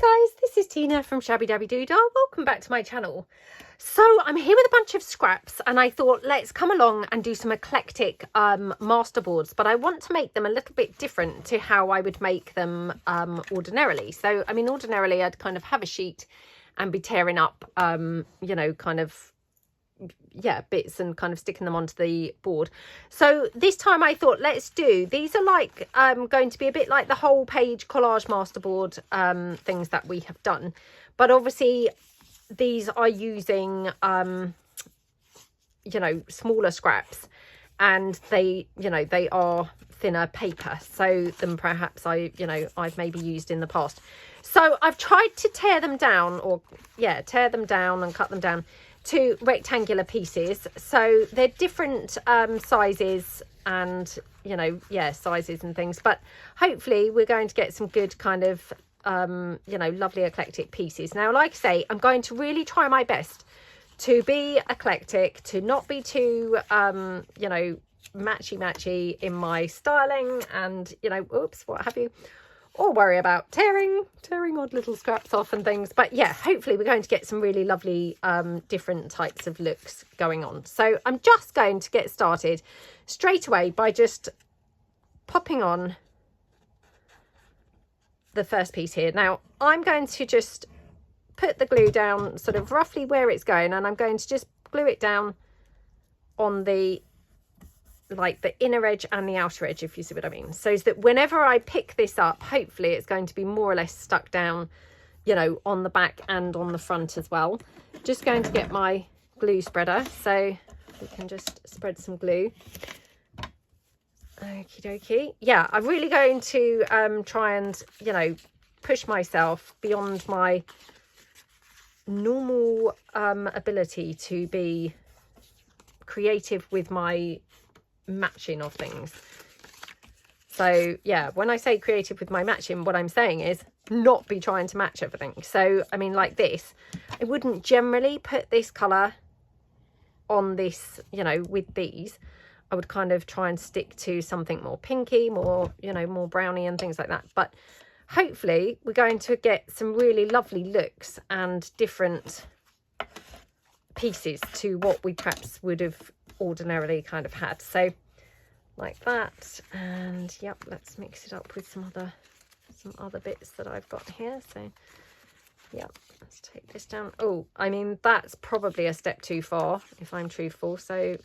Hi guys, this is Tina from Shabbydabbydoodah. Welcome back to my channel. So I'm here with a bunch of scraps and I thought let's come along and do some eclectic masterboards, but I want to make them a little bit different to how I would make them ordinarily. So I mean, ordinarily I'd kind of have a sheet and be tearing up you know, kind of bits and kind of sticking them onto the board. So this time I thought let's do, these are like going to be a bit like the whole page collage masterboard things that we have done, but obviously these are using you know, smaller scraps, and they, you know, they are thinner paper so than perhaps I've maybe used in the past. So I've tried to tear them down, or tear them down and cut them down to rectangular pieces. So they're different sizes and, you know, sizes and things, but hopefully we're going to get some good kind of you know, lovely eclectic pieces. Now, like I say, I'm going to really try my best to be eclectic, to not be too you know, matchy in my styling and, you know, oops, what have you, or worry about tearing odd little scraps off and things. But yeah, hopefully we're going to get some really lovely different types of looks going on. So I'm just going to get started straight away by just popping on the first piece here. Now I'm going to just put the glue down sort of roughly where it's going, and I'm going to just glue it down on the, like the inner edge and the outer edge, if you see what I mean, so that whenever I pick this up, hopefully it's going to be more or less stuck down, you know, on the back and on the front as well. Just going to get my glue spreader so we can just spread some glue. Okie dokie. Yeah, I'm really going to try and, you know, push myself beyond my normal ability to be creative with my matching of things. So yeah, when I say creative with my matching, what I'm saying is not be trying to match everything. So I mean, like this, I wouldn't generally put this color on this, you know, with these. I would kind of try and stick to something more pinky, more, you know, more browny and things like that. But hopefully we're going to get some really lovely looks and different pieces to what we perhaps would have ordinarily kind of had. So like that, and yep, let's mix it up with some other bits that I've got here. So yep, let's take this down. Oh, I mean, that's probably a step too far if I'm truthful, so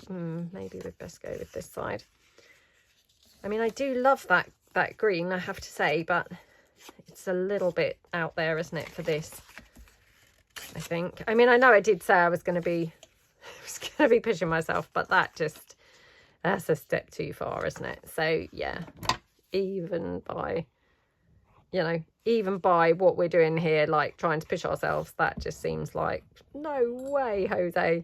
maybe we'd best go with this side. I mean, I do love that green, I have to say, but it's a little bit out there, isn't it, for this, I think. I mean, I know I did say I was going to be pushing myself, but that's a step too far, isn't it? So yeah, even by, you know, even by what we're doing here, like trying to push ourselves, that just seems like, no way, Jose,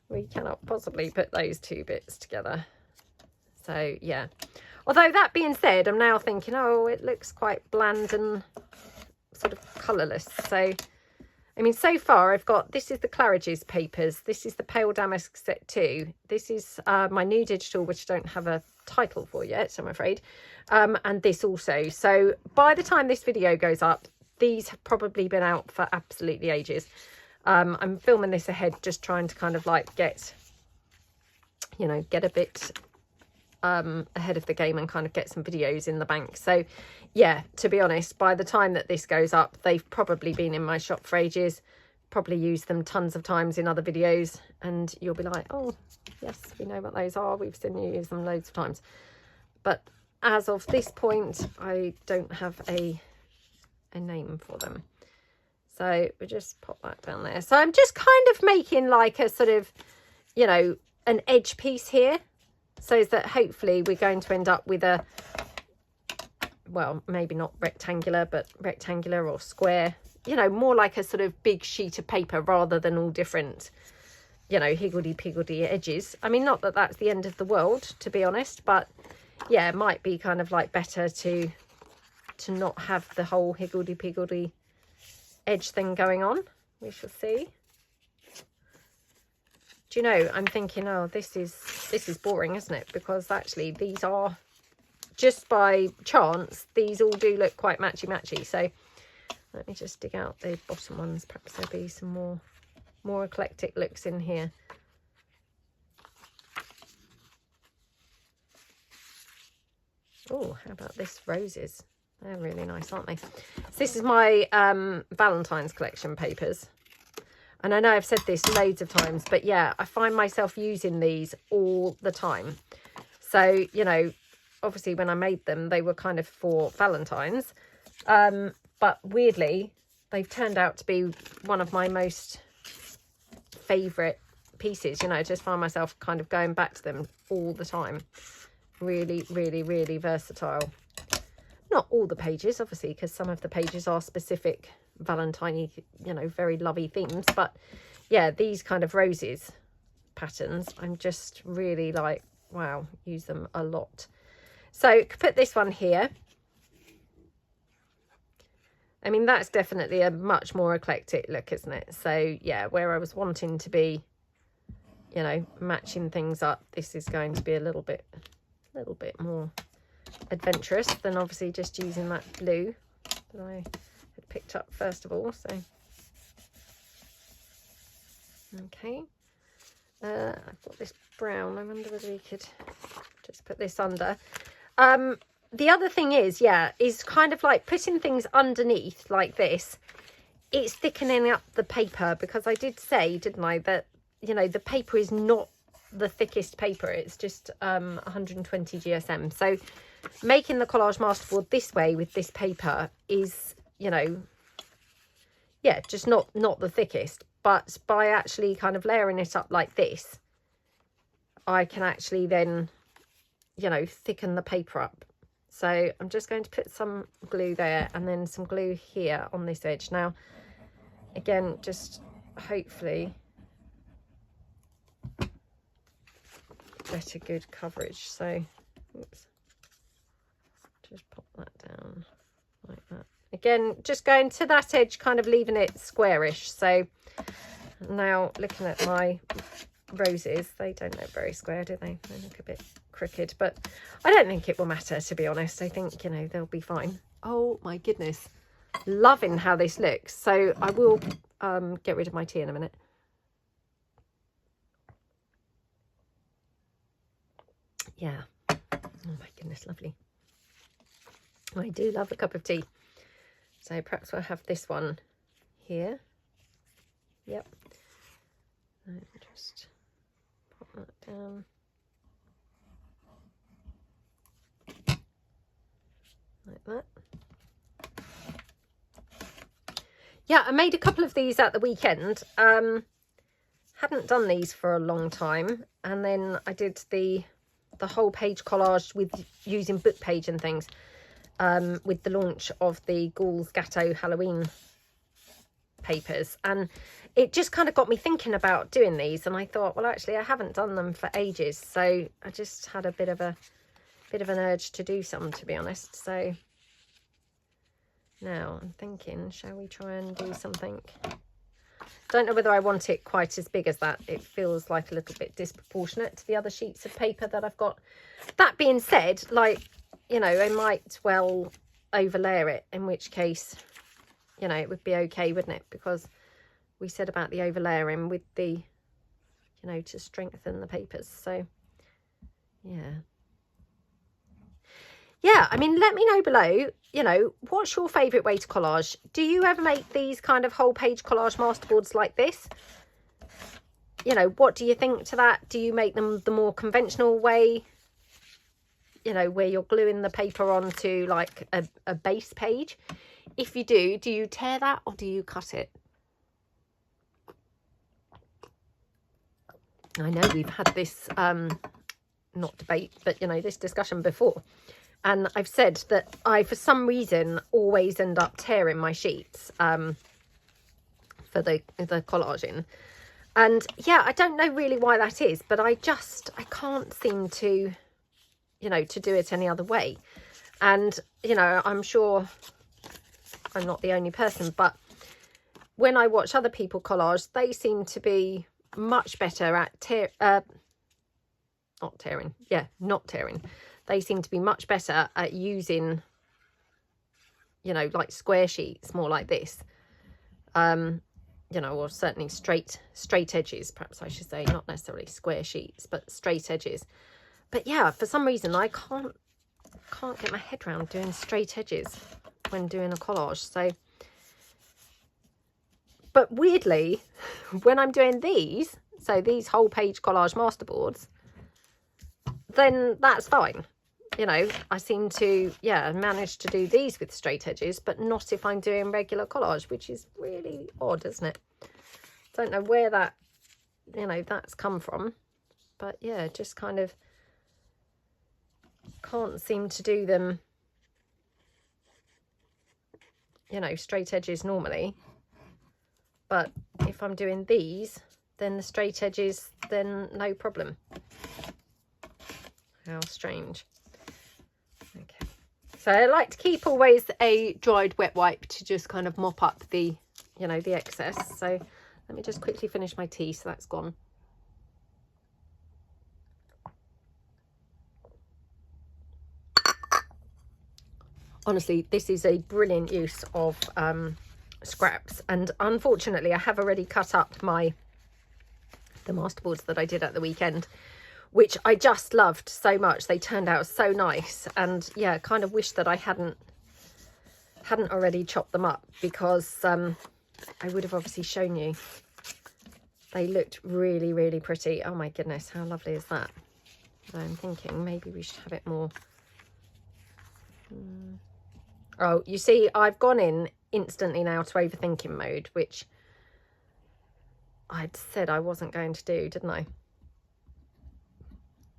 we cannot possibly put those two bits together. So yeah, although that being said, I'm now thinking, oh, it looks quite bland and sort of colourless. So I mean, so far I've got, this is the Claridge's papers, this is the Pale Damask set 2, this is my new digital, which I don't have a title for yet, I'm afraid, and this also. So by the time this video goes up, these have probably been out for absolutely ages. I'm filming this ahead, just trying to kind of like get, you know, get a bit ahead of the game and kind of get some videos in the bank. So yeah, to be honest, by the time that this goes up, they've probably been in my shop for ages, probably used them tons of times in other videos, and you'll be like, oh yes, we know what those are, we've seen you use them loads of times. But as of this point, I don't have a name for them, so we just pop that down there. So I'm just kind of making like a sort of, you know, an edge piece here, so that hopefully we're going to end up with a, well, maybe not rectangular, but rectangular or square, you know, more like a sort of big sheet of paper rather than all different, you know, higgledy-piggledy edges. I mean, not that that's the end of the world, to be honest, but yeah, it might be kind of like better to not have the whole higgledy-piggledy edge thing going on. We shall see. Do you know, I'm thinking, oh, this is boring, isn't it? Because actually these are, just by chance, these all do look quite matchy. So Let me just dig out the bottom ones. Perhaps there'll be some more eclectic looks in here. Oh, how about this? Roses. They're really nice, aren't they? So this is my Valentine's collection papers. And I know I've said this loads of times, but yeah, I find myself using these all the time. So, you know, obviously when I made them, they were kind of for Valentine's. But weirdly, they've turned out to be one of my most favourite pieces. You know, I just find myself kind of going back to them all the time. Really, really, really versatile. Not all the pages, obviously, because some of the pages are specific Valentine-y, you know, very lovey themes. But yeah, these kind of roses patterns, I'm just really like, wow, use them a lot. So could put this one here. I mean, that's definitely a much more eclectic look, isn't it? So yeah, where I was wanting to be, you know, matching things up, this is going to be a little bit more adventurous than obviously just using that blue that I had picked up first of all. So okay, I've got this brown. I wonder whether we could just put this under. The other thing is, yeah, is kind of like putting things underneath like this. It's thickening up the paper, because I did say, didn't I, that, you know, the paper is not the thickest paper. It's just 120 GSM. So making the collage masterboard this way with this paper is, you know, yeah, just not the thickest. But by actually kind of layering it up like this, I can actually then, you know, thicken the paper up. So I'm just going to put some glue there and then some glue here on this edge. Now, again, just hopefully get a good coverage. So, oops, just pop that down like that. Again, just going to that edge, kind of leaving it squarish. So now looking at my roses, they don't look very square, do they? They look a bit crooked, but I don't think it will matter, to be honest. I think, you know, they'll be fine. Oh my goodness, loving how this looks. So I will get rid of my tea in a minute. Yeah, oh my goodness, lovely. I do love a cup of tea. So perhaps we'll have this one here. Yep. And just pop that down. Like that. Yeah, I made a couple of these at the weekend. Hadn't done these for a long time, and then I did the whole page collage with using book page and things, with the launch of the Ghouls Gatto Halloween papers, and it just kind of got me thinking about doing these. And I thought, well, actually I haven't done them for ages, so I just had a bit of an urge to do some, to be honest. So now I'm thinking, shall we try and do something? Don't know whether I want it quite as big as that. It feels like a little bit disproportionate to the other sheets of paper that I've got. That being said, like, you know, I might well overlayer it, in which case, you know, it would be okay, wouldn't it? Because we said about the overlayering with the, you know, to strengthen the papers. So yeah. Yeah, I mean, let me know below, you know, what's your favourite way to collage? Do you ever make these kind of whole page collage masterboards like this? You know, what do you think to that? Do you make them the more conventional way, you know, where you're gluing the paper onto like a base page? If you do you tear that or do you cut it? I know we've had this, not debate, but, you know, this discussion before. And I've said that I, for some reason, always end up tearing my sheets for the collaging. And yeah, I don't know really why that is, but I can't seem to, you know, to do it any other way. And, you know, I'm sure I'm not the only person, but when I watch other people collage, they seem to be much better at not tearing. They seem to be much better at using you know, like square sheets, more like this. You know, or certainly straight edges, perhaps I should say, not necessarily square sheets, but straight edges. But yeah, for some reason I can't get my head around doing straight edges when doing a collage. So, but weirdly, when I'm doing these, so these whole page collage masterboards, then that's fine. You know, I seem to, yeah, manage to do these with straight edges, but not if I'm doing regular collage, which is really odd, isn't it? Don't know where that, you know, that's come from. But yeah, just kind of can't seem to do them, you know, straight edges normally. But if I'm doing these, then the straight edges, then no problem. How strange. Okay, so I like to keep always a dried wet wipe to just kind of mop up the, you know, the excess. So let me just quickly finish my tea, so that's gone. Honestly, this is a brilliant use of scraps, and unfortunately I have already cut up the masterboards that I did at the weekend, which I just loved so much. They turned out so nice, and yeah, kind of wish that I hadn't already chopped them up, because I would have obviously shown you. They looked really, really pretty. Oh my goodness, how lovely is that? I'm thinking maybe we should have it more. Oh, you see, I've gone in instantly now to overthinking mode, which I'd said I wasn't going to do, didn't I?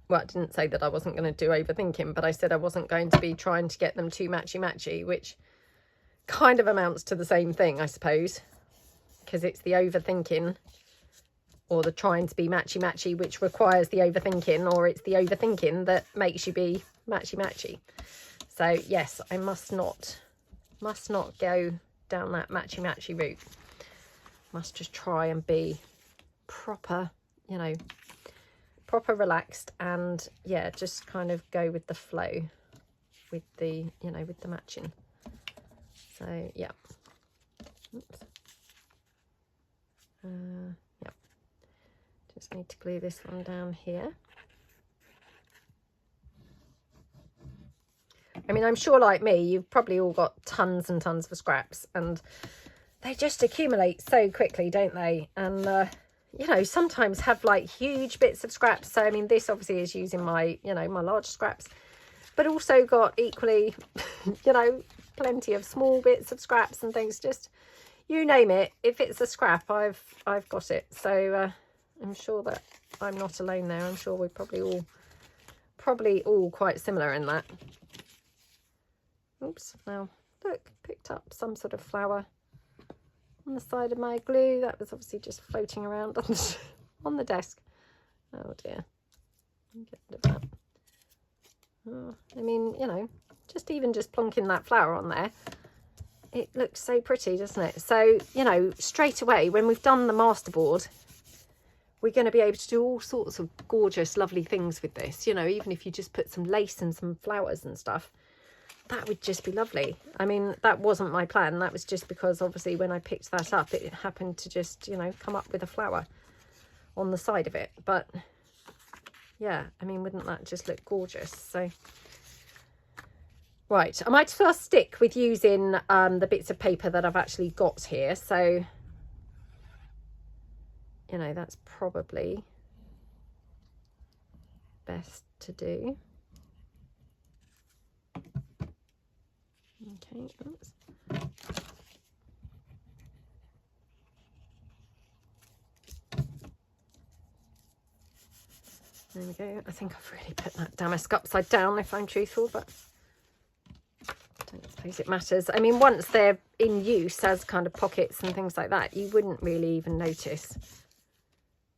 Well, I didn't say that I wasn't going to do overthinking, but I said I wasn't going to be trying to get them too matchy-matchy, which kind of amounts to the same thing, I suppose, because it's the overthinking or the trying to be matchy-matchy which requires the overthinking, or it's the overthinking that makes you be matchy-matchy. So yes, I must not go down that matchy-matchy route. Must just try and be proper, you know, proper relaxed, and yeah, just kind of go with the flow with the, you know, with the matching. So yeah. Oops. Yeah. Just need to glue this one down here. I mean, I'm sure like me, you've probably all got tons and tons of scraps, and they just accumulate so quickly, don't they? And you know, sometimes have like huge bits of scraps. So I mean, this obviously is using my, you know, my large scraps, but also got equally, you know, plenty of small bits of scraps and things. Just you name it, if it's a scrap, I've got it. So I'm sure that I'm not alone there. I'm sure we're probably all quite similar in that. Oops, now look, picked up some sort of flower on the side of my glue. That was obviously just floating around on the desk. Oh dear, get rid of that. Oh, I mean, you know, just plonking that flower on there, it looks so pretty, doesn't it? So, you know, straight away when we've done the masterboard, we're going to be able to do all sorts of gorgeous, lovely things with this. You know, even if you just put some lace and some flowers and stuff, that would just be lovely. I mean, that wasn't my plan. That was just because obviously when I picked that up, it happened to just, you know, come up with a flower on the side of it. But yeah, I mean, wouldn't that just look gorgeous? So, right, I might as well stick with using the bits of paper that I've actually got here. So, you know, that's probably best to do. Okay, oops. There we go. I think I've really put that damask upside down, if I'm truthful, but I don't suppose it matters. I mean, once they're in use as kind of pockets and things like that, you wouldn't really even notice,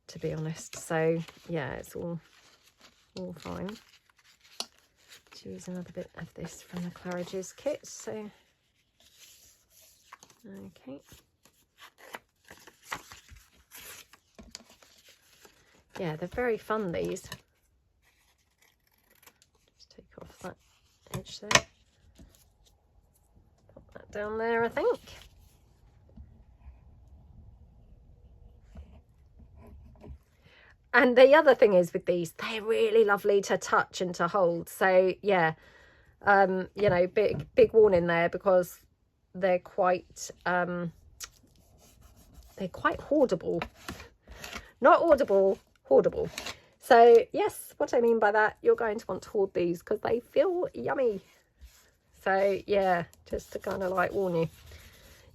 to be honest. So yeah, it's all fine. To use another bit of this from the Claridge's kit. So okay. Yeah, they're very fun, these. Just take off that edge there. Pop that down there, I think. And the other thing is with these, they're really lovely to touch and to hold. So yeah, you know, big warning there, because they're quite hoardable. Not audible, hoardable. So yes, what I mean by that, you're going to want to hoard these because they feel yummy. So yeah, just to kind of like warn you,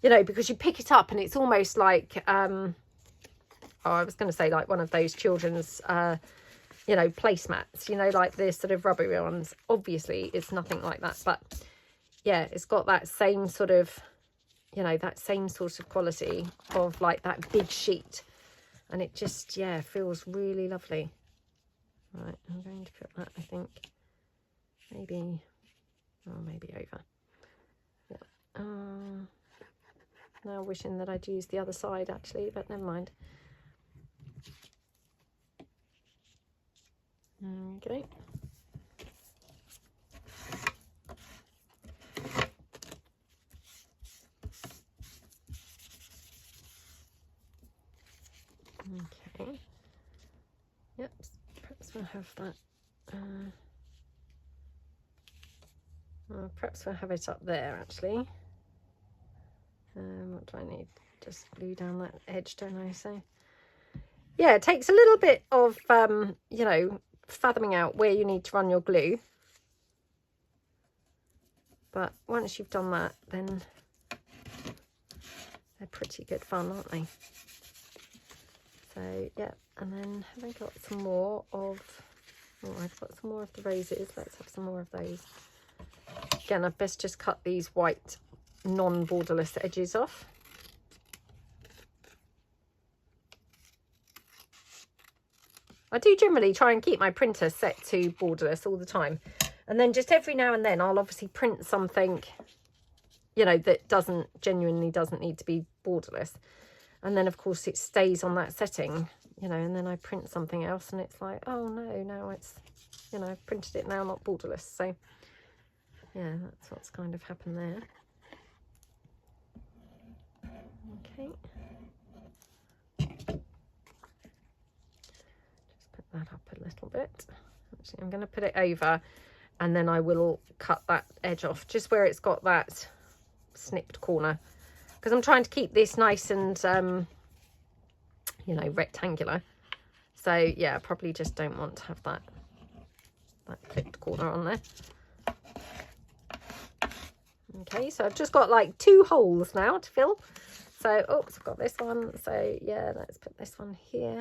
you know, because you pick it up and it's almost like, oh, I was going to say like one of those children's, you know, placemats, you know, like this sort of rubbery ones. Obviously, it's nothing like that. But yeah, it's got that same sort of, you know, that same sort of quality of like that big sheet. And it just, yeah, feels really lovely. Right, I'm going to put that, I think, maybe, oh, maybe over. Yeah. Now wishing that I'd used the other side, actually, but never mind. Okay. Okay. Yep, perhaps we'll have that. Well, perhaps we'll have it up there, actually. What do I need? Just glue down that edge, don't I? So, yeah, it takes a little bit of, you know, fathoming out where you need to run your glue. But once you've done that, then they're pretty good fun, aren't they? So, yeah, and then have I got some more of, oh, I've got some more of the roses. Let's have some more of those. Again, I'd best just cut these white non-borderless edges off. I do generally try and keep my printer set to borderless all the time. And then just every now and then I'll obviously print something, you know, that genuinely doesn't need to be borderless. And then, of course, it stays on that setting, you know, and then I print something else and it's like, oh, no, now it's, you know, I've printed it now, not borderless. So, yeah, that's what's kind of happened there. Okay. Just put that up a little bit. Actually, I'm going to put it over and then I will cut that edge off just where it's got that snipped corner. Because I'm trying to keep this nice and, you know, rectangular. So, yeah, I probably just don't want to have that clipped corner on there. Okay, so I've just got like 2 holes now to fill. So, oops, I've got this one. So, yeah, let's put this one here.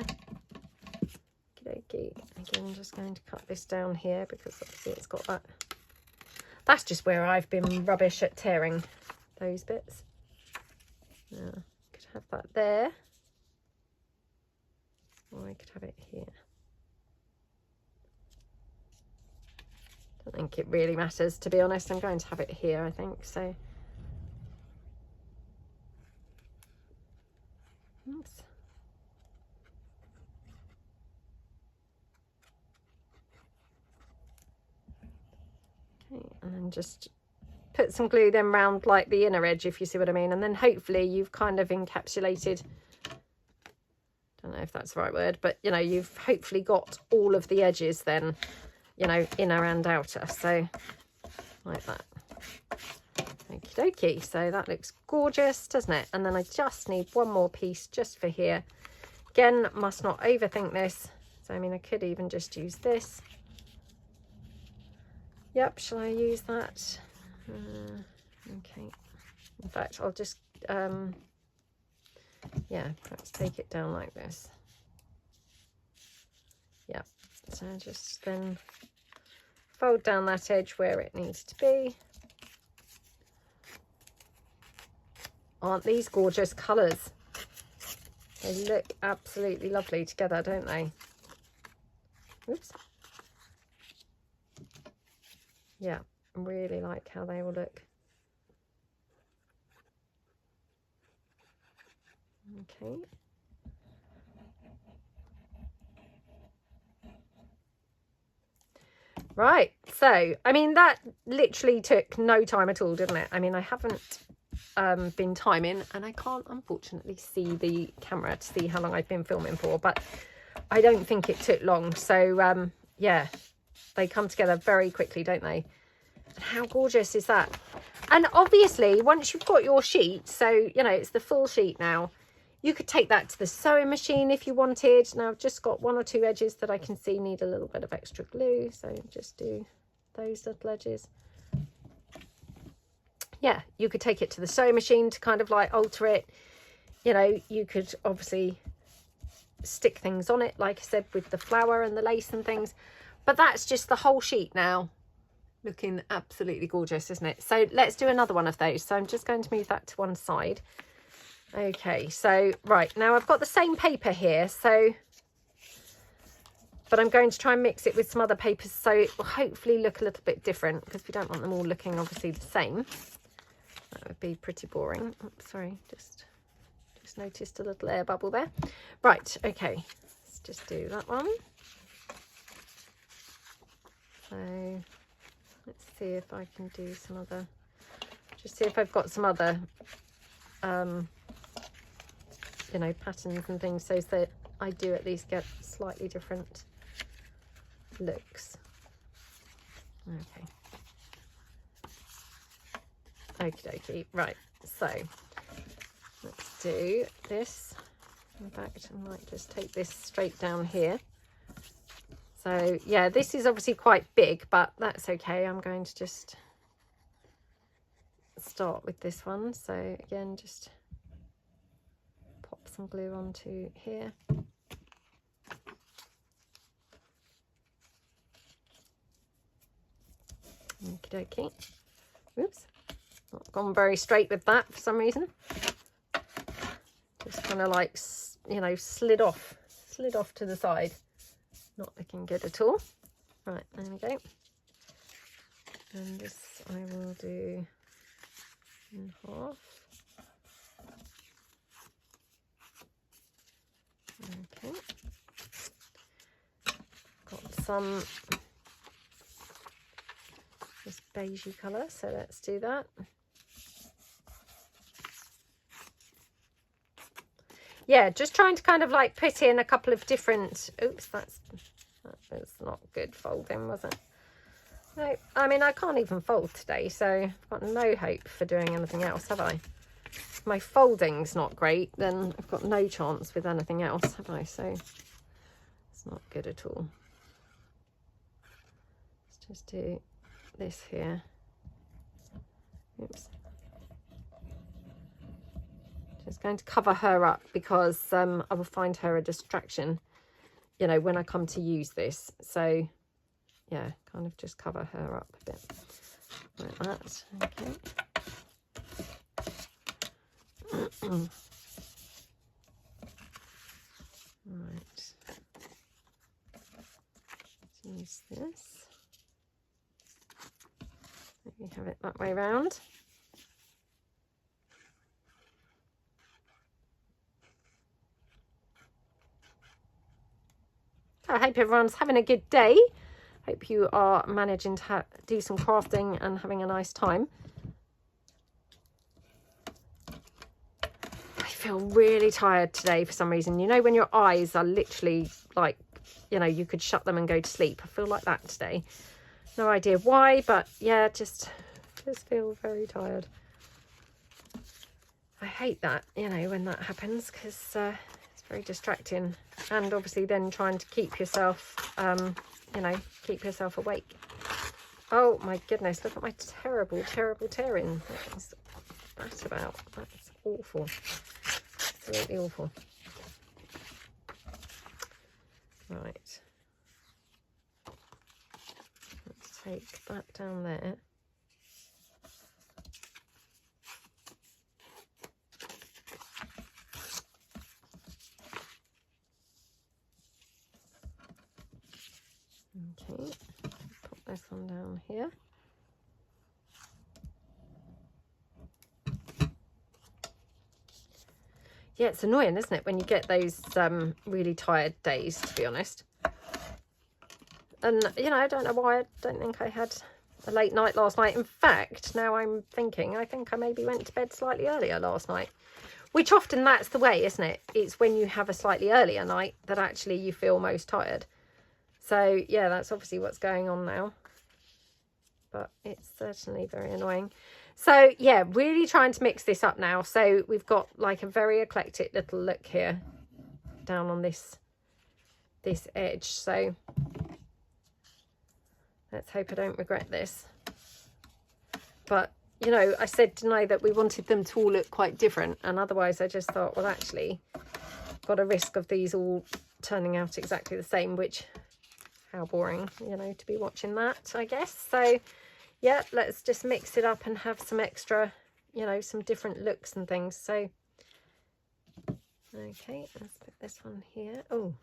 Okay, again, just going to cut this down here because obviously it's got that. That's just where I've been rubbish at tearing those bits. Yeah, could have that there. Or I could have it here. I don't think it really matters, to be honest. I'm going to have it here, I think. So, oops. Okay, and then just put some glue then round like the inner edge, if you see what I mean. And then hopefully you've kind of encapsulated, don't know if that's the right word, but you know, you've hopefully got all of the edges then, you know, inner and outer. So like that. Okie dokie. So that looks gorgeous, doesn't it? And then I just need one more piece just for here. Again, must not overthink this. So I mean, I could even just use this. Yep, shall I use that? Okay. In fact, I'll just, yeah, perhaps take it down like this. Yeah, so just then fold down that edge where it needs to be. Aren't these gorgeous colours? They look absolutely lovely together, don't they? Oops. Yeah, I really like how they all look. Okay. Right, so, I mean, that literally took no time at all, didn't it? I mean, I haven't been timing, and I can't unfortunately see the camera to see how long I've been filming for, but I don't think it took long. So yeah, they come together very quickly, don't they? And how gorgeous is that? And obviously once you've got your sheet, so you know it's the full sheet now, you could take that to the sewing machine if you wanted. Now I've just got 1 or 2 edges that I can see need a little bit of extra glue, so just do those little edges. Yeah, you could take it to the sewing machine to kind of like alter it. You know, you could obviously stick things on it, like I said, with the flower and the lace and things. But that's just the whole sheet now, looking absolutely gorgeous, isn't it? So let's do another one of those. So I'm just going to move that to one side. Okay, so right, now I've got the same paper here, so but I'm going to try and mix it with some other papers, so it will hopefully look a little bit different, because we don't want them all looking obviously the same. That would be pretty boring. Oops, sorry, just noticed a little air bubble there. Right, okay, let's just do that one. So let's see if I can do some other, just see if I've got some other you know, patterns and things, so that I do at least get slightly different looks. Okay. Okie dokie. Right, so let's do this. In fact, I might just take this straight down here. So yeah, this is obviously quite big, but that's okay. I'm going to just start with this one. So again, just pop some glue onto here. Okie dokie. Oops, not gone very straight with that for some reason. Just kind of like, you know, slid off to the side. Not looking good at all. Right, there we go. And this I will do in half. Okay. Got some this beigey colour, so let's do that. Yeah, just trying to kind of like put in a couple of different, oops, that was not good folding, was it? No, I mean, I can't even fold today, so I've got no hope for doing anything else, have I? If my folding's not great, then I've got no chance with anything else, have I? So it's not good at all. Let's just do this here. Oops. Just going to cover her up, because I will find her a distraction, you know, when I come to use this. So yeah, kind of just cover her up a bit like that. Okay. Right. Let's use this. Maybe have it that way round. I hope everyone's having a good day. Hope you are managing to do some crafting and having a nice time. I feel really tired today for some reason. You know, when your eyes are literally like, you know, you could shut them and go to sleep. I feel like that today. No idea why, but yeah, just feel very tired. I hate that, you know, when that happens, because it's very distracting. And obviously then trying to keep yourself, you know, keep yourself awake. Oh my goodness, look at my terrible tearing. What is that about? That's awful. Absolutely awful. Right. Let's take that down there. Okay, put this one down here. Yeah, it's annoying, isn't it, when you get those really tired days, to be honest. And, you know, I don't know why, I don't think I had a late night last night. In fact, now I'm thinking, I think I maybe went to bed slightly earlier last night. Which often that's the way, isn't it? It's when you have a slightly earlier night that actually you feel most tired. So, yeah, that's obviously what's going on now. But it's certainly very annoying. So, yeah, really trying to mix this up now. So, we've got like a very eclectic little look here down on this edge. So, let's hope I don't regret this. But, you know, I said tonight that we wanted them to all look quite different. And otherwise, I just thought, well, actually, got a risk of these all turning out exactly the same, which... how boring, you know, to be watching that, I guess. So, yeah, let's just mix it up and have some extra, you know, some different looks and things. So, okay, let's put this one here. Oh,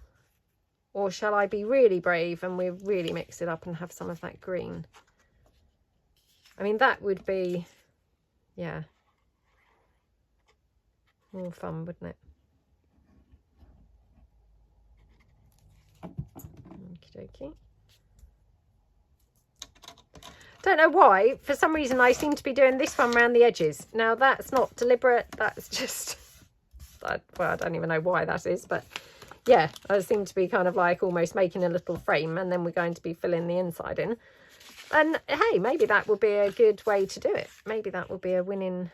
or shall I be really brave and we really mix it up and have some of that green? I mean, that would be, yeah, more fun, wouldn't it? Okie dokie. Don't know why, for some reason I seem to be doing this one around the edges. Now that's not deliberate, that's just, well, I don't even know why that is, but yeah, I seem to be kind of like almost making a little frame and then we're going to be filling the inside in. And hey, maybe that will be a good way to do it. Maybe that will be a winning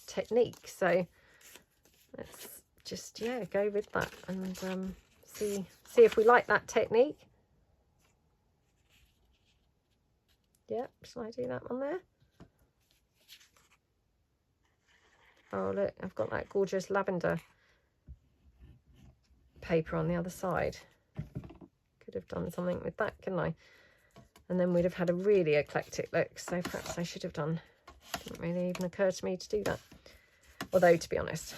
technique. So let's just, yeah, go with that and see if we like that technique. Yep, shall I do that one there? Oh, look, I've got that gorgeous lavender paper on the other side. Could have done something with that, couldn't I? And then we'd have had a really eclectic look. So perhaps I should have done. Didn't really even occur to me to do that. Although, to be honest,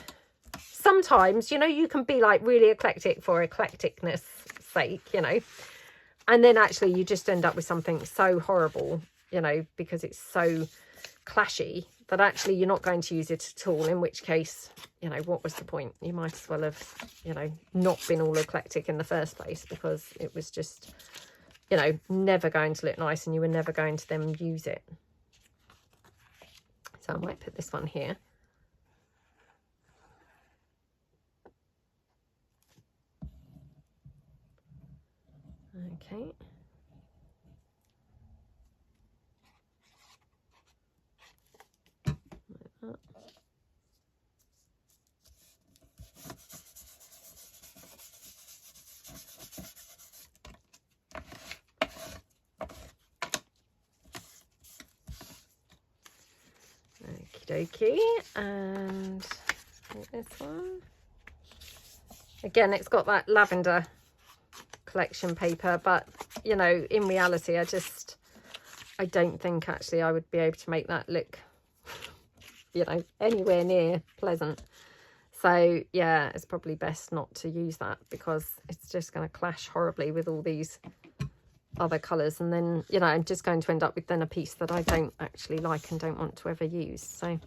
sometimes, you know, you can be like really eclectic for eclecticness sake, you know. And then actually you just end up with something so horrible, you know, because it's so clashy that actually you're not going to use it at all. In which case, you know, what was the point? You might as well have, you know, not been all eclectic in the first place because it was just, you know, never going to look nice and you were never going to then use it. So I might put this one here. Okay. Okie dokie, and this one. Again, it's got that lavender collection paper, but you know, in reality, I don't think actually I would be able to make that look, you know, anywhere near pleasant. So yeah, it's probably best not to use that because it's just going to clash horribly with all these other colours, and then, you know, I'm just going to end up with then a piece that I don't actually like and don't want to ever use. So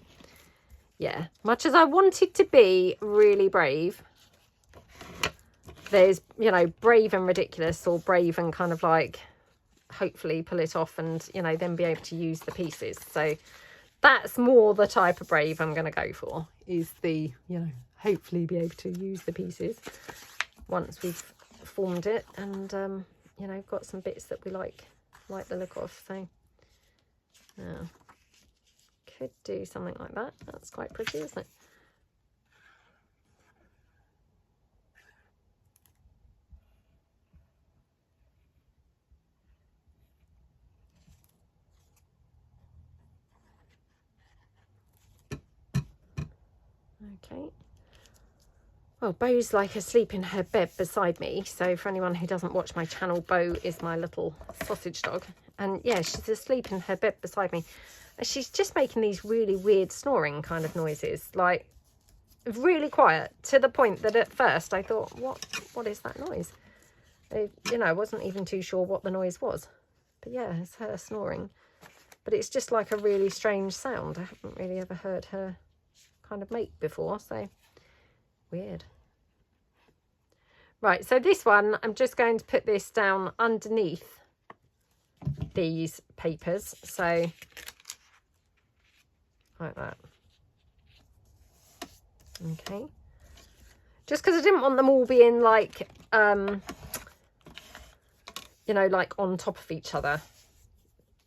yeah, much as I wanted to be really brave, there's, you know, brave and ridiculous, or brave and kind of like hopefully pull it off and, you know, then be able to use the pieces. So that's more the type of brave I'm going to go for, is the, you know, hopefully be able to use the pieces once we've formed it and you know, got some bits that we like the look of. So yeah, could do something like that. That's quite pretty, isn't it? Okay. Well, Bo's like asleep in her bed beside me. So for anyone who doesn't watch my channel, Bo is my little sausage dog. And yeah, she's asleep in her bed beside me. And she's just making these really weird snoring kind of noises. Like really quiet, to the point that at first I thought, what is that noise? You know, I wasn't even too sure what the noise was. But yeah, it's her snoring. But it's just like a really strange sound. I haven't really ever heard her kind of make before, so weird. Right, so this one, I'm just going to put this down underneath these papers. So like that. Okay. Just because I didn't want them all being like, you know, like on top of each other.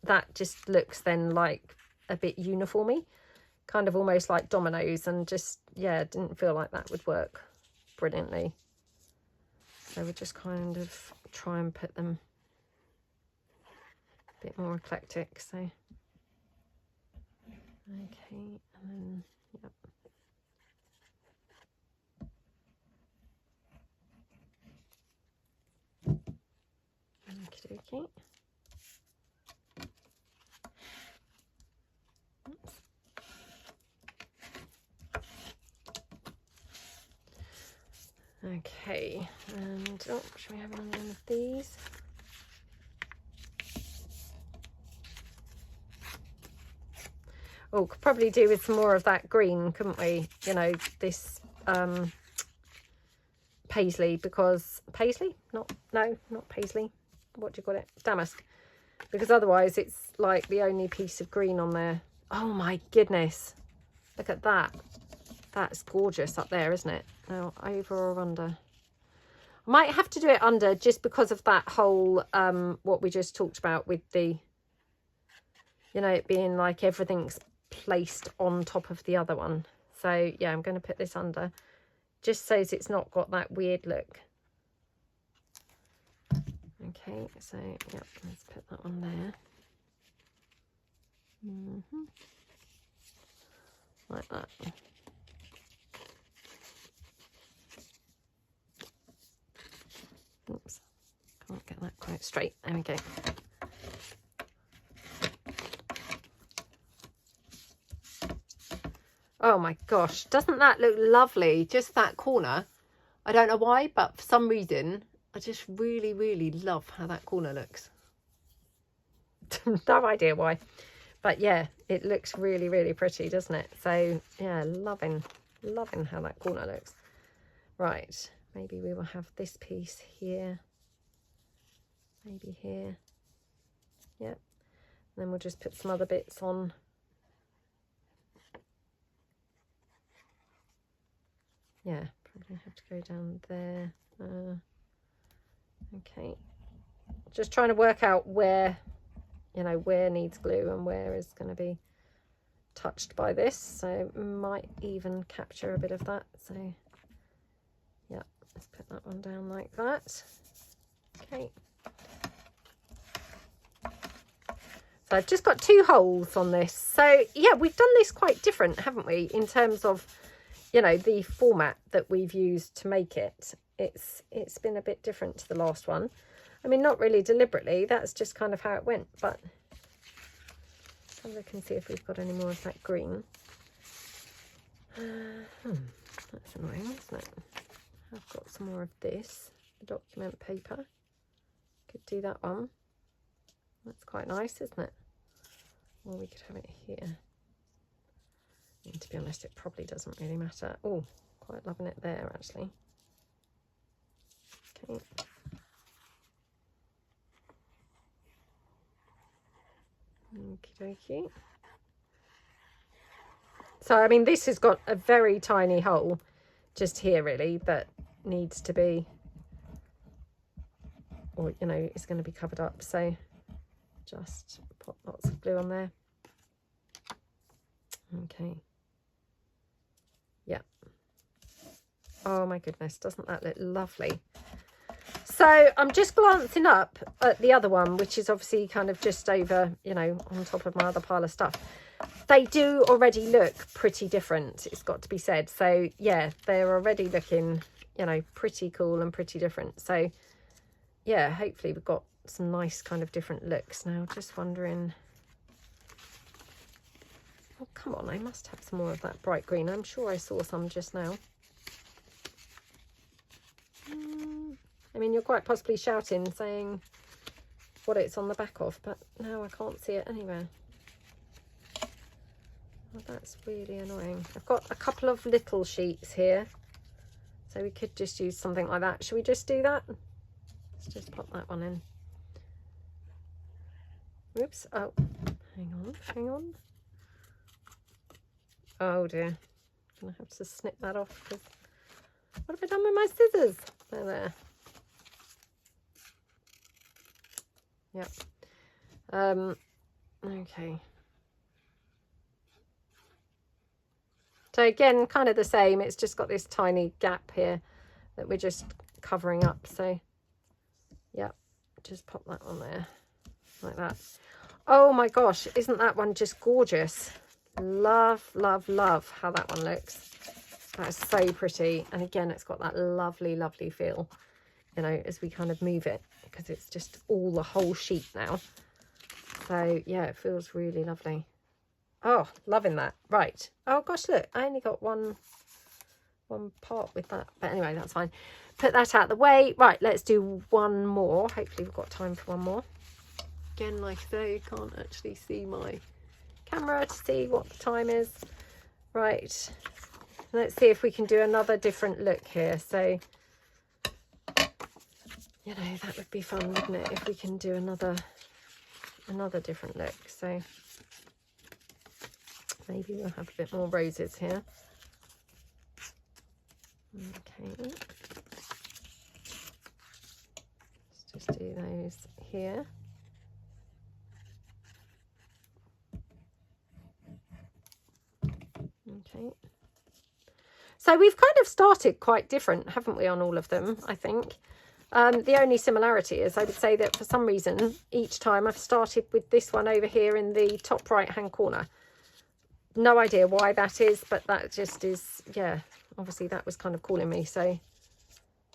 That just looks then like a bit uniformy, kind of almost like dominoes, and just, yeah, didn't feel like that would work brilliantly. So we'll just kind of try and put them a bit more eclectic. So, okay, and then, yep. Okie dokie. Okay, and oh, should we have one of these? Oh, could probably do with some more of that green, couldn't we? You know, this paisley, because paisley? Not paisley. What do you call it? Damask. Because otherwise it's like the only piece of green on there. Oh my goodness. Look at that. That's gorgeous up there, isn't it? Now, over or under? I might have to do it under just because of that whole, what we just talked about with the, you know, it being like everything's placed on top of the other one. So, yeah, I'm going to put this under. Just so it's not got that weird look. Okay, so, yep, let's put that on there. Like that. Oops, can't get that quite straight. There we go. Oh my gosh, doesn't that look lovely? Just that corner. I don't know why, but for some reason, I just really, really love how that corner looks. No idea why. But yeah, it looks really, really pretty, doesn't it? So yeah, loving how that corner looks. Right, maybe we will have this piece here. Maybe here. Yep. And then we'll just put some other bits on. Yeah, probably have to go down there. Okay. Just trying to work out where, you know, where needs glue and where is going to be touched by this. So might even capture a bit of that. So yeah, let's put that one down like that. Okay. So I've just got 2 holes on this. So yeah, we've done this quite different, haven't we, in terms of, you know, the format that we've used to make it. It's been a bit different to the last one. I mean, not really deliberately, that's just kind of how it went, but let's have a look and see if we've got any more of that green. That's annoying, isn't it? I've got some more of this, the document paper. Could do that one. That's quite nice, isn't it? Or we could have it here. And to be honest, it probably doesn't really matter. Oh, quite loving it there, actually. Okay. Okie dokie. So, I mean, this has got a very tiny hole just here, really, that needs to be, or, you know, it's going to be covered up. So, just put lots of glue on there. Okay. Yeah. Oh my goodness, doesn't that look lovely? So I'm just glancing up at the other one, which is obviously kind of just over, you know, on top of my other pile of stuff. They do already look pretty different, it's got to be said. So yeah, they're already looking, you know, pretty cool and pretty different. So yeah, hopefully we've got some nice kind of different looks. Now just wondering, oh come on, I must have some more of that bright green. I'm sure I saw some just now. I mean, you're quite possibly shouting, saying what it's on the back of, but now I can't see it anywhere. Well, that's really annoying. I've got a couple of little sheets here, so we could just use something like that. Should we just do that? Let's just pop that one in. Whoops. Oh, hang on. Oh dear. I'm going to have to snip that off because what have I done with my scissors? There. Yep. Okay. So again, kind of the same. It's just got this tiny gap here that we're just covering up. So, yeah, just pop that on there like that. Oh my gosh, isn't that one just gorgeous? Love, love, love how that one looks. That is so pretty. And again, it's got that lovely, lovely feel, you know, as we kind of move it, because it's just all the whole sheet now. So yeah, it feels really lovely. Oh, loving that. Right. Oh gosh, look, I only got one part with that, but anyway, that's fine. Put that out of the way. Right, let's do one more. Hopefully we've got time for one more. Again, like I say, you can't actually see my camera to see what the time is. Right, let's see if we can do another different look here. So, you know, that would be fun, wouldn't it, if we can do another different look. So maybe we'll have a bit more roses here. Okay, let's just do those here. Okay, so we've kind of started quite different, haven't we, on all of them, I think. The only similarity is I would say that for some reason each time I've started with this one over here in the top right hand corner. No idea why that is, but that just is, yeah, obviously that was kind of calling me, so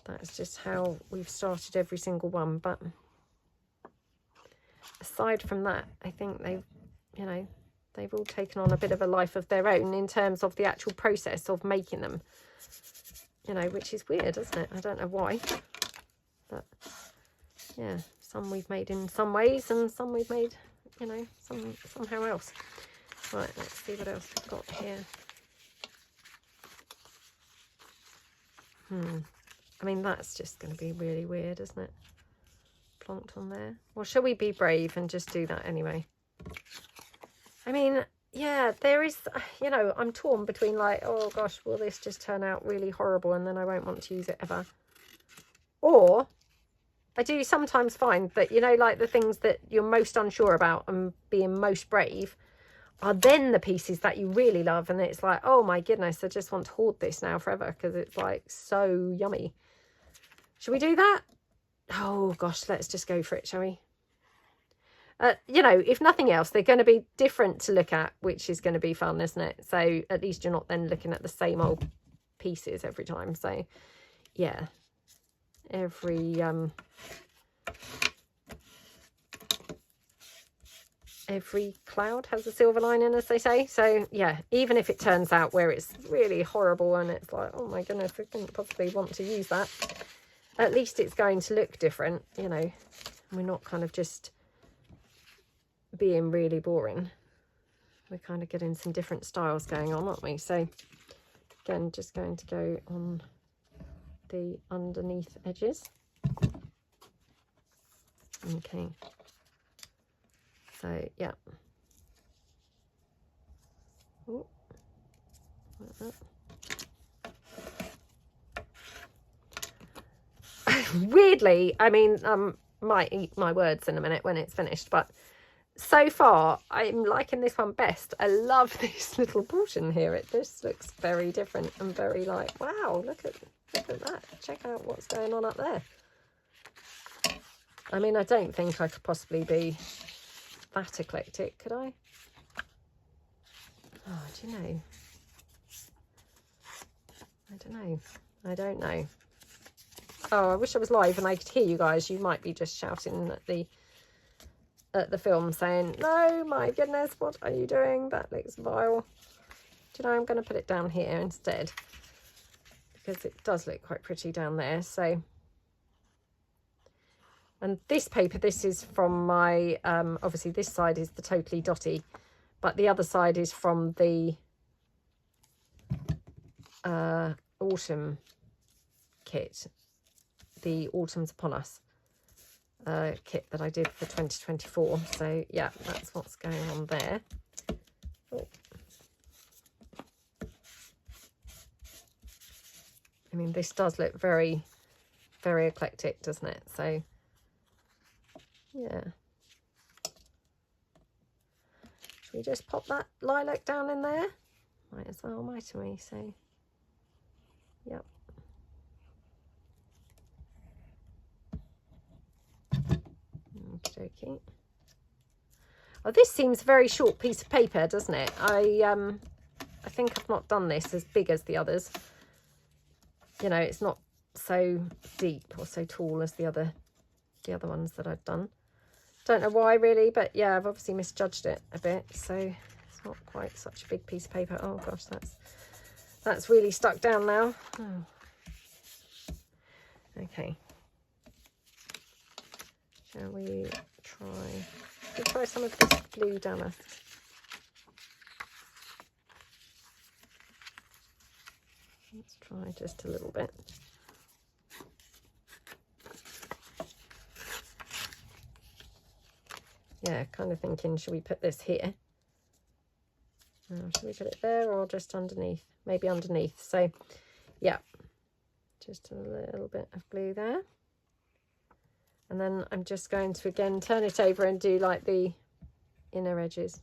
that's just how we've started every single one. But aside from that, I think they've, you know, they've all taken on a bit of a life of their own in terms of the actual process of making them, you know, which is weird, isn't it? I don't know why, but yeah, some we've made in some ways and some we've made, you know, somehow else. Right, let's see what else we've got here. I mean, that's just going to be really weird, isn't it? Plonked on there. Well, shall we be brave and just do that anyway? I mean, yeah, there is, you know, I'm torn between like, oh gosh, will this just turn out really horrible and then I won't want to use it ever? Or I do sometimes find that, you know, like the things that you're most unsure about and being most brave are then the pieces that you really love, and it's like, oh my goodness, I just want to hoard this now forever because it's like so yummy. Should we do that? Oh gosh, let's just go for it, shall we? You know, if nothing else, they're going to be different to look at, which is going to be fun, isn't it? So at least you're not then looking at the same old pieces every time. So yeah, every cloud has a silver lining, as they say. So yeah, even if it turns out where it's really horrible and it's like, oh my goodness, I couldn't possibly want to use that, at least it's going to look different, you know. We're not kind of just being really boring. We're kind of getting some different styles going on, aren't we? So again, just going to go on the underneath edges. Okay, so yeah. Ooh, like that. Weirdly, I mean, might eat my words in a minute when it's finished, but so far I'm liking this one best. I love this little portion here. It just looks very different and very like, wow, look at that. Check out what's going on up there. I mean, I don't think I could possibly be that eclectic, could I? Oh, do you know? I don't know. Oh, I wish I was live and I could hear you guys. You might be just shouting at the film saying, no, my goodness, what are you doing? That looks vile. Do you know, I'm going to put it down here instead because it does look quite pretty down there. So, and this paper, this is from my, obviously this side is the Totally Dotty, but the other side is from the autumn kit, the Autumn's Upon Us. kit that I did for 2024. So yeah, that's what's going on there. Oh. I mean, this does look very, very eclectic, doesn't it? So yeah. Should we just pop that lilac down in there? Might as well, mightn't we? So yep. Okey-dokey. Oh, this seems a very short piece of paper, doesn't it? I think I've not done this as big as the others. You know, it's not so deep or so tall as the other ones that I've done. Don't know why really, but yeah, I've obviously misjudged it a bit, so it's not quite such a big piece of paper. Oh gosh, that's really stuck down now. Oh. Okay. Shall we try some of this blue damask? Let's try just a little bit. Yeah, kind of thinking, should we put this here? Should we put it there or just underneath? Maybe underneath. So, yeah, just a little bit of blue there. And then I'm just going to, again, turn it over and do like the inner edges.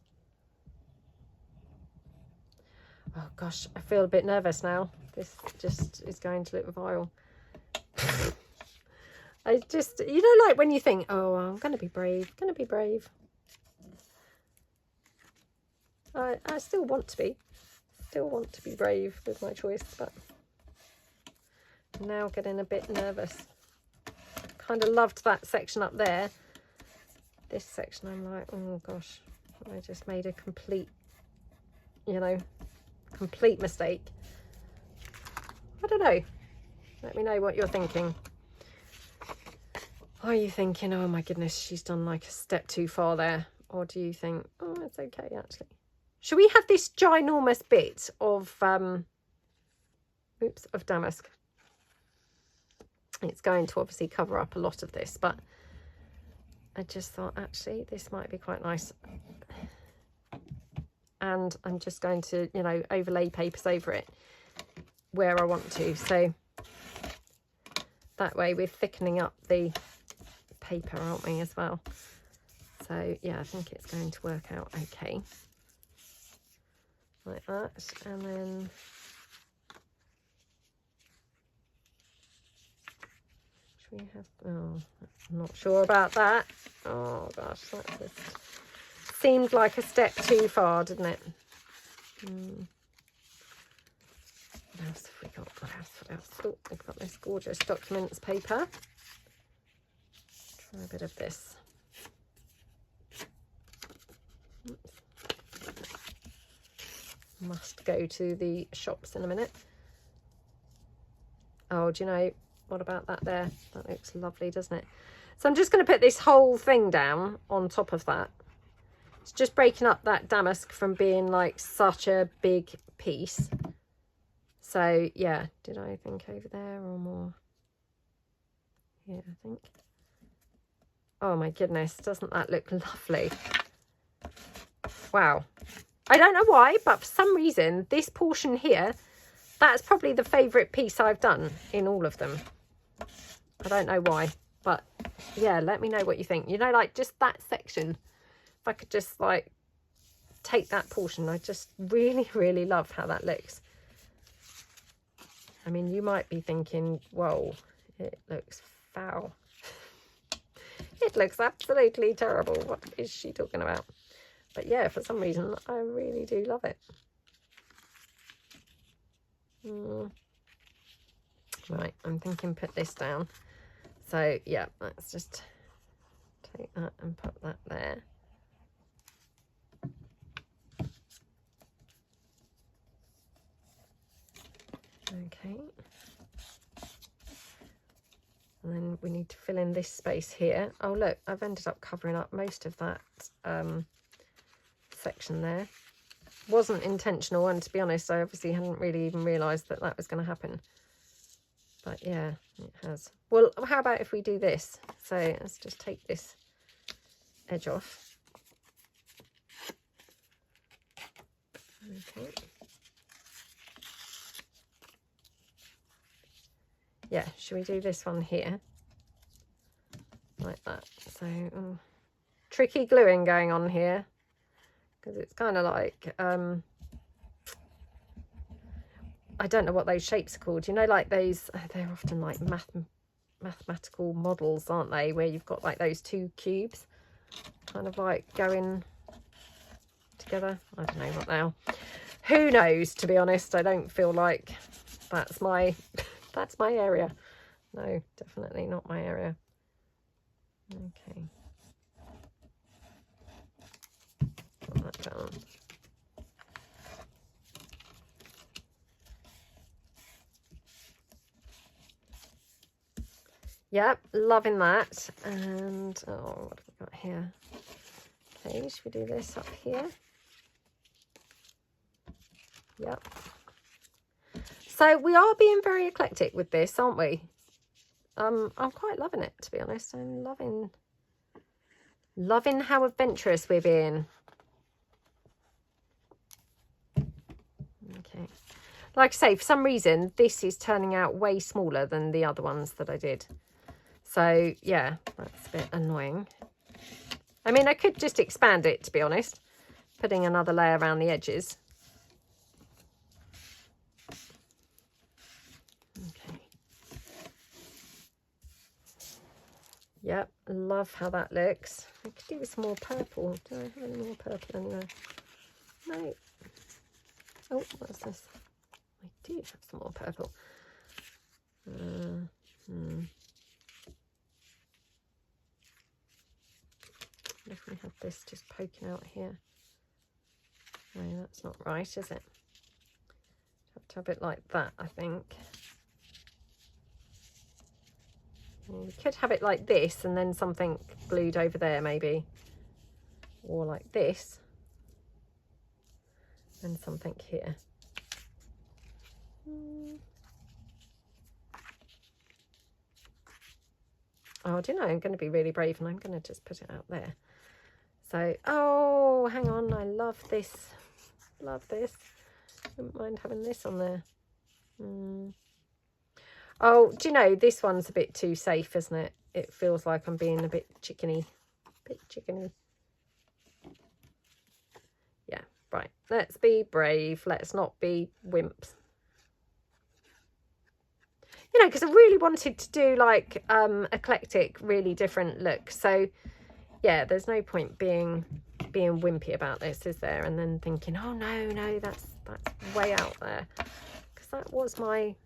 Oh gosh, I feel a bit nervous now. This just is going to look vile. I just, you know, like when you think, oh, I'm going to be brave, I still want to be brave with my choice, but I'm now getting a bit nervous. Kind of loved that section up there. This section, I'm like, oh gosh, I just made a complete, you know, complete mistake. I don't know. Let me know what you're thinking. Are you thinking, oh my goodness, she's done like a step too far there? Or do you think, oh, it's okay actually? Should we have this ginormous bit of, of damask? It's going to obviously cover up a lot of this, but I just thought actually this might be quite nice. And I'm just going to, you know, overlay papers over it where I want to. So that way we're thickening up the paper, aren't we, as well? So yeah, I think it's going to work out okay. Like that. And then should we have, oh, I'm not sure about that. Oh gosh, that just seemed like a step too far, didn't it? What else have we got? What else? Oh, we've got this gorgeous documents paper. Try a bit of this. Oops. Must go to the shops in a minute. Oh, do you know, what about that there? That looks lovely, doesn't it? So I'm just going to put this whole thing down on top of that. It's just breaking up that damask from being like such a big piece. So yeah, did I think over there or more? Yeah, I think. Oh my goodness, doesn't that look lovely? Wow. I don't know why, but for some reason, this portion here, that's probably the favourite piece I've done in all of them. I don't know why, but yeah, let me know what you think. You know, like just that section, if I could just like take that portion, I just really, really love how that looks. I mean, you might be thinking, whoa, it looks foul. It looks absolutely terrible. What is she talking about? But yeah, for some reason, I really do love it. Right, I'm thinking put this down. So yeah, let's just take that and put that there. Okay. And then we need to fill in this space here. Oh look, I've ended up covering up most of that section there. Wasn't intentional, and to be honest, I obviously hadn't really even realised that that was going to happen. But yeah, it has. Well, how about if we do this? So let's just take this edge off. Okay. Yeah, should we do this one here? Like that. So, tricky gluing going on here. Because it's kind of like, I don't know what those shapes are called. You know, like those, they're often like mathematical models, aren't they? Where you've got like those two cubes kind of like going together. I don't know what they are. Who knows, to be honest. I don't feel like that's my that's my area. No, definitely not my area. Okay. Put that down. Yep, loving that. And oh, what have we got here? Okay, should we do this up here? Yep. So we are being very eclectic with this, aren't we? I'm quite loving it, to be honest. I'm loving how adventurous we're being. Okay. Like I say, for some reason, this is turning out way smaller than the other ones that I did. So, yeah, that's a bit annoying. I mean, I could just expand it, to be honest, putting another layer around the edges. Okay. Yep, love how that looks. I could do with some more purple. Do I have any more purple anywhere? No. Oh, what's this? I do have some more purple. If we have this just poking out here. No, that's not right, is it? Have to have it like that, I think. We could have it like this and then something glued over there maybe. Or like this. And something here. Oh, do you know, I'm going to be really brave and I'm going to just put it out there. So, oh, hang on, I love this. Love this. Wouldn't mind having this on there. Oh, do you know, this one's a bit too safe, isn't it? It feels like I'm being a bit chickeny. Yeah, right. Let's be brave. Let's not be wimps. You know, because I really wanted to do like eclectic, really different look. So yeah, there's no point being wimpy about this, is there? And then thinking, oh no, that's way out there. Because that was my,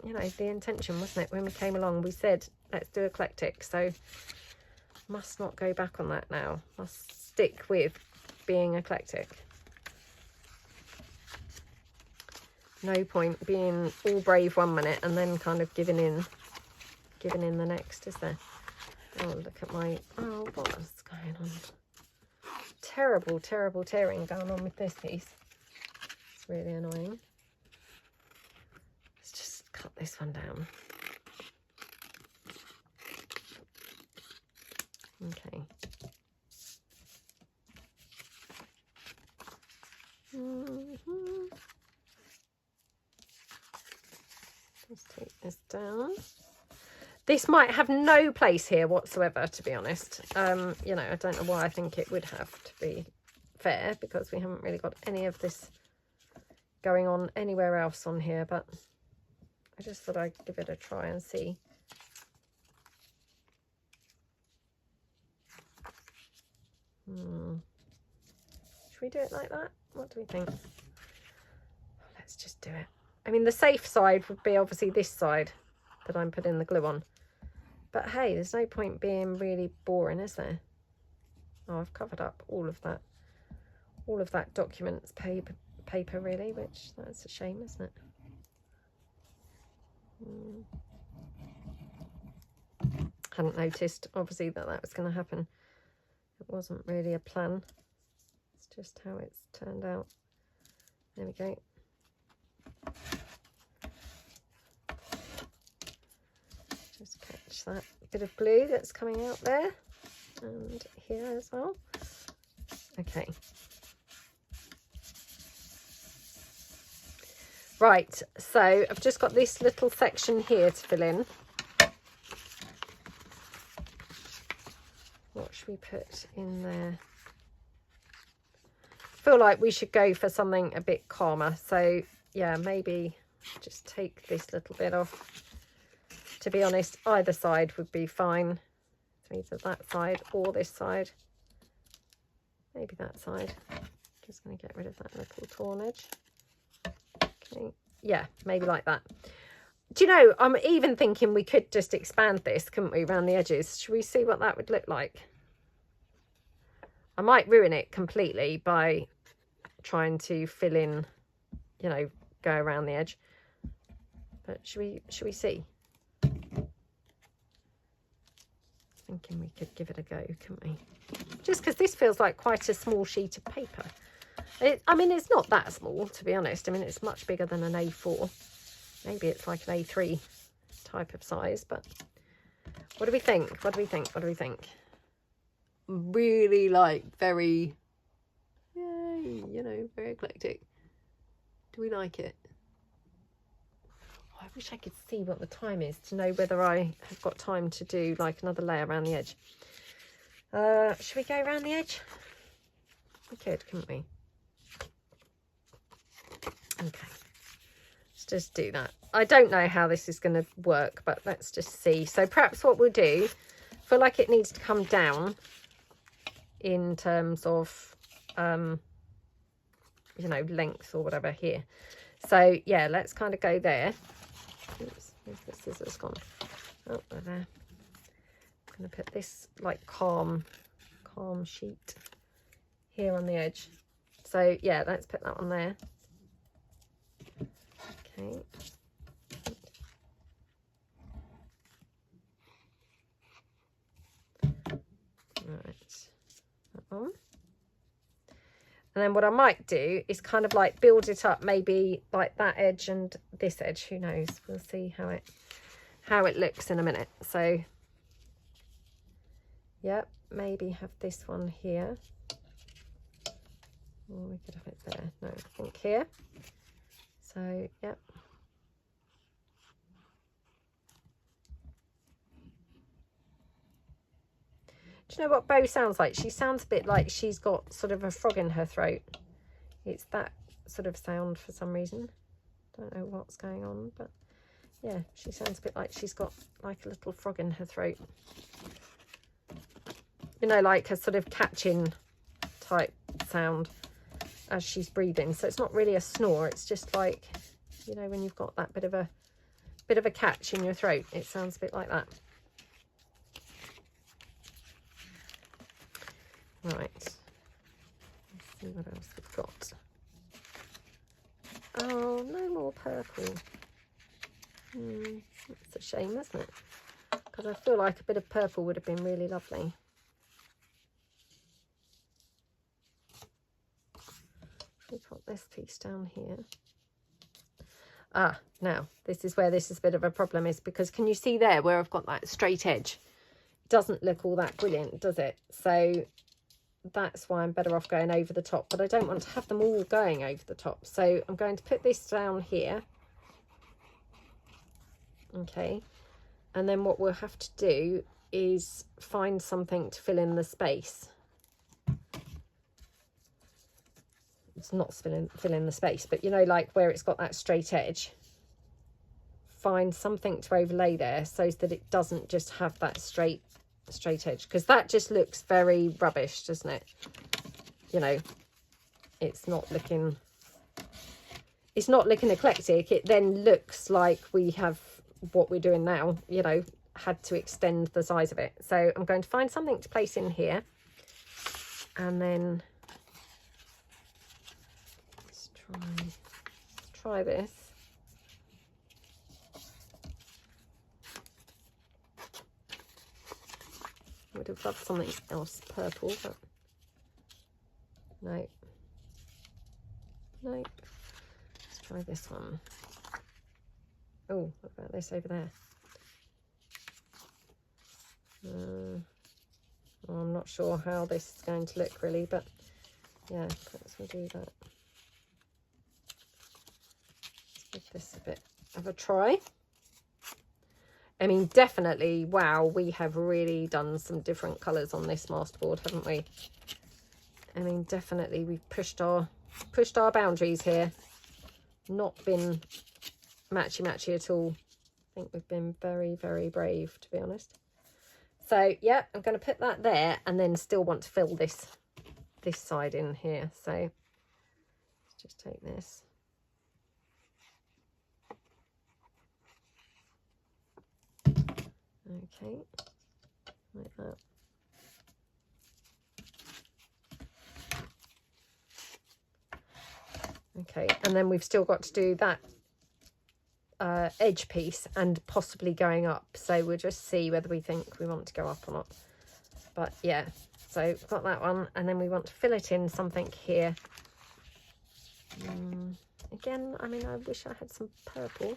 you know, the intention, wasn't it? When we came along, we said, let's do eclectic. So must not go back on that now. Must stick with being eclectic. No point being all brave one minute and then kind of giving in the next, is there? Oh, look at my, oh, what's going on? Terrible tearing going on with this piece. It's really annoying. Let's just cut this one down. Okay. Let's take this down. This might have no place here whatsoever, to be honest. You know, I don't know why I think it would have, to be fair, because we haven't really got any of this going on anywhere else on here, but I just thought I'd give it a try and see. Should we do it like that? What do we think? Let's just do it. I mean, the safe side would be obviously this side that I'm putting the glue on. But hey, there's no point being really boring, is there? Oh, I've covered up all of that documents paper really, which that's a shame, isn't it? Hadn't noticed, obviously, that was going to happen. It wasn't really a plan. It's just how it's turned out. There we go. that bit of glue that's coming out there and here as well. Okay. Right, so I've just got this little section here to fill in. What should we put in there? I feel like we should go for something a bit calmer. So yeah, maybe just take this little bit off. To be honest, either side would be fine. So either that side or this side. Maybe that side. Just going to get rid of that little torn edge. Okay, yeah, maybe like that. Do you know, I'm even thinking we could just expand this, couldn't we, around the edges? Should we see what that would look like? I might ruin it completely by trying to fill in, you know, go around the edge. But should we see? Thinking we could give it a go, couldn't we? Just because this feels like quite a small sheet of paper. I mean, it's not that small, to be honest. I mean, it's much bigger than an A4. Maybe it's like an A3 type of size, but what do we think? What do we think? What do we think? Really like very, yay, you know, very eclectic. Do we like it? I wish I could see what the time is to know whether I have got time to do like another layer around the edge. Should we go around the edge? We could, couldn't we? Okay, let's just do that. I don't know how this is going to work, but let's just see. So perhaps what we'll do, I feel like it needs to come down in terms of, you know, length or whatever here. So yeah, let's kind of go there. Oops, where's the scissors gone? Oh, they're there. I'm going to put this like calm sheet here on the edge. So yeah, let's put that one there. Okay. Right, that one. And then what I might do is kind of like build it up, maybe like that edge and this edge. Who knows? We'll see how it looks in a minute. So, yep, maybe have this one here. Or we could have it there. No, I think here. So, yep. Do you know what Bo sounds like? She sounds a bit like she's got sort of a frog in her throat. It's that sort of sound for some reason. Don't know what's going on, but yeah, she sounds a bit like she's got like a little frog in her throat. You know, like a sort of catching type sound as she's breathing. So it's not really a snore, it's just like, you know, when you've got that bit of a catch in your throat, it sounds a bit like that. Right, let's see what else we've got. Oh, no more purple. It's a shame, isn't it? Because I feel like a bit of purple would have been really lovely. We put this piece down here. Ah, now this is where this is a bit of a problem, is because can you see there where I've got that straight edge? It doesn't look all that brilliant, does it? So that's why I'm better off going over the top, but I don't want to have them all going over the top. So I'm going to put this down here. Okay, and then what we'll have to do is find something to fill in the space. It's not fill in the space, but you know, like where it's got that straight edge, find something to overlay there so that it doesn't just have that straight edge, because that just looks very rubbish, doesn't it? You know, it's not looking eclectic. It then looks like we have what we're doing now, you know, had to extend the size of it. So I'm going to find something to place in here, and then let's try this. Would have loved something else purple, but no. Nope. Let's try this one. Oh, what about this over there? Well, I'm not sure how this is going to look really, but yeah, perhaps we'll do that. Let's give this a bit of a try. I mean, definitely, wow, we have really done some different colours on this masterboard, haven't we? I mean, definitely we've pushed our boundaries here. Not been matchy at all. I think we've been very, very brave, to be honest. So yeah, I'm going to put that there, and then still want to fill this side in here. So let's just take this. Okay, like that. Okay, and then we've still got to do that edge piece and possibly going up. So we'll just see whether we think we want to go up or not. But yeah, so got that one, and then we want to fill it in something here. Again, I mean, I wish I had some purple.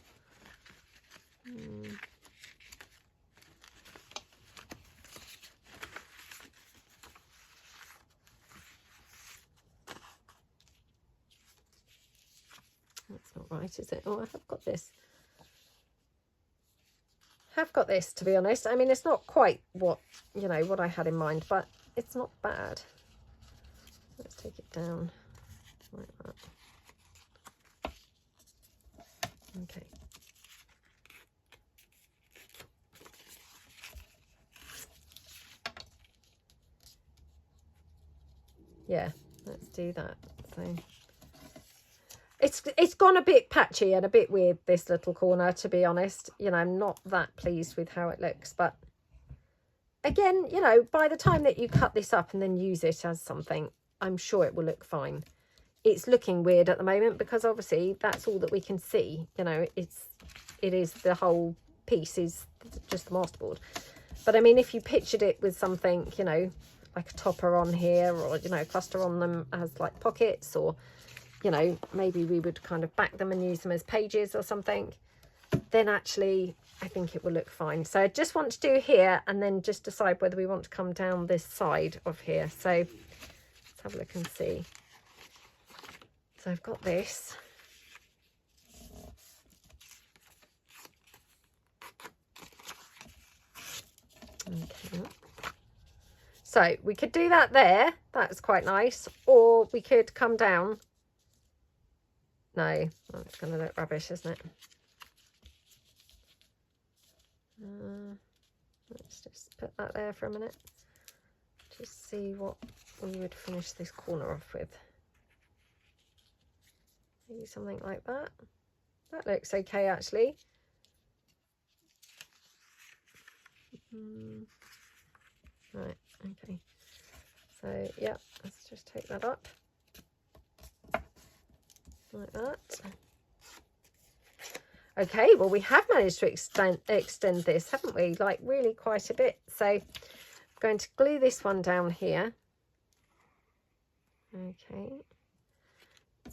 That's not right, is it? Oh, I have got this. To be honest. I mean, it's not quite what, you know, what I had in mind, but it's not bad. Let's take it down like that. Okay. Yeah, let's do that. So it's gone a bit patchy and a bit weird, this little corner, to be honest. You know, I'm not that pleased with how it looks, but again, you know, by the time that you cut this up and then use it as something, I'm sure it will look fine. It's looking weird at the moment because obviously that's all that we can see. You know, it is the whole piece is just the masterboard. But I mean, if you pictured it with something, you know, like a topper on here, or, you know, cluster on them as like pockets, or, you know, maybe we would kind of back them and use them as pages or something, then actually I think it will look fine. So I just want to do here and then just decide whether we want to come down this side of here. So let's have a look and see. So I've got this. Okay. So we could do that there. That's quite nice. Or we could come down. No, that's going to look rubbish, isn't it? Let's just put that there for a minute. Just see what we would finish this corner off with. Maybe something like that. That looks okay, actually. Right, okay. So, yeah, let's just take that up. Like that. Okay, well, we have managed to extend this, haven't we? Like, really quite a bit. So I'm going to glue this one down here. Okay.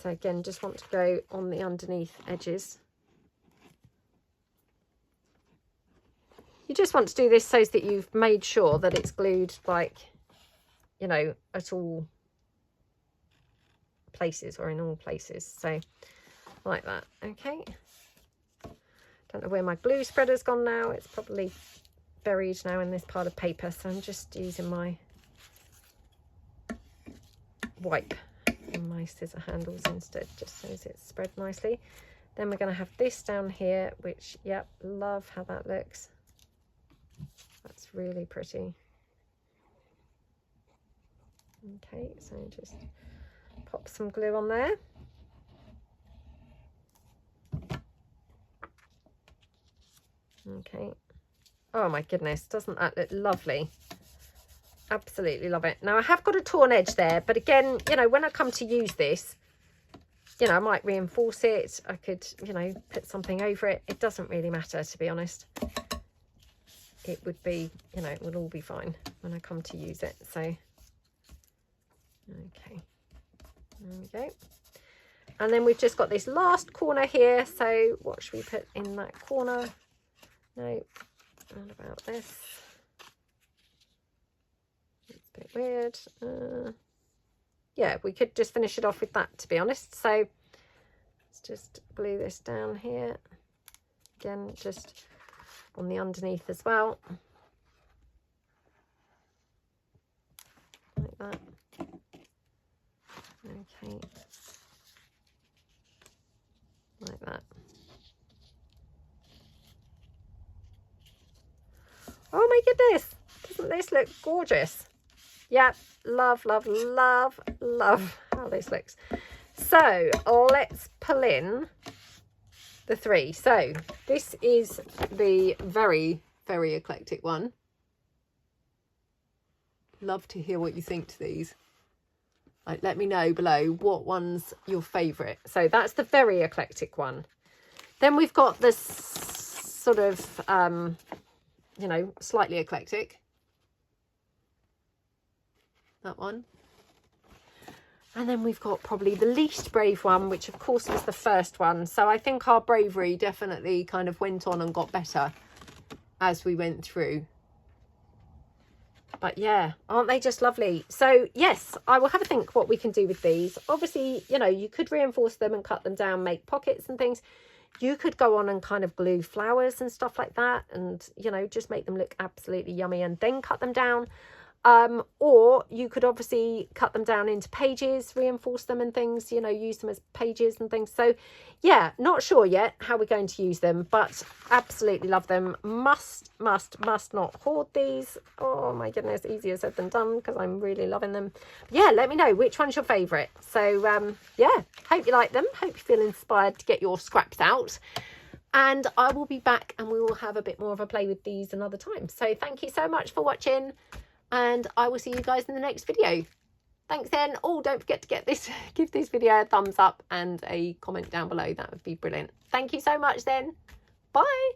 So again, just want to go on the underneath edges. You just want to do this so that you've made sure that it's glued, like, you know, at all places, or in all places. So like that. Okay. Don't know where my glue spreader's gone now. It's probably buried now in this pile of paper, so I'm just using my wipe and my scissor handles instead, just so as it's spread nicely. Then we're going to have this down here, which, yep, love how that looks. That's really pretty. Okay, so just pop some glue on there. Okay. Oh my goodness, doesn't that look lovely? Absolutely love it. Now I have got a torn edge there, but again, you know, when I come to use this, you know, I might reinforce it. I could, you know, put something over it. It doesn't really matter, to be honest. It would be, you know, it would all be fine when I come to use it. So, okay, there we go. And then we've just got this last corner here. So what should we put in that corner? No, what about this? a bit weird. Yeah, we could just finish it off with that, to be honest. So let's just glue this down here. Again, just on the underneath as well. Like that. Okay. Like that. Oh my goodness, doesn't this look gorgeous? Yeah, love, love, love, love how this looks. So let's pull in the 3. So this is the very, very eclectic one. Love to hear what you think to these. Like, let me know below what one's your favourite. So that's the very eclectic one. Then we've got this sort of, you know, slightly eclectic. That one. And then we've got probably the least brave one, which of course was the first one. So I think our bravery definitely kind of went on and got better as we went through. But yeah, aren't they just lovely? So yes, I will have a think what we can do with these. Obviously, you know, you could reinforce them and cut them down, make pockets and things. You could go on and kind of glue flowers and stuff like that, and, you know, just make them look absolutely yummy and then cut them down. Or you could obviously cut them down into pages, reinforce them and things, you know, use them as pages and things. So yeah, not sure yet how we're going to use them, but absolutely love them. Must not hoard these. Oh my goodness, easier said than done because I'm really loving them. But yeah, let me know which one's your favourite. So yeah, hope you like them. Hope you feel inspired to get your scraps out. And I will be back and we will have a bit more of a play with these another time. So thank you so much for watching. And I will see you guys in the next video. Thanks then. Oh, don't forget to give this video a thumbs up and a comment down below. That would be brilliant. Thank you so much then. Bye.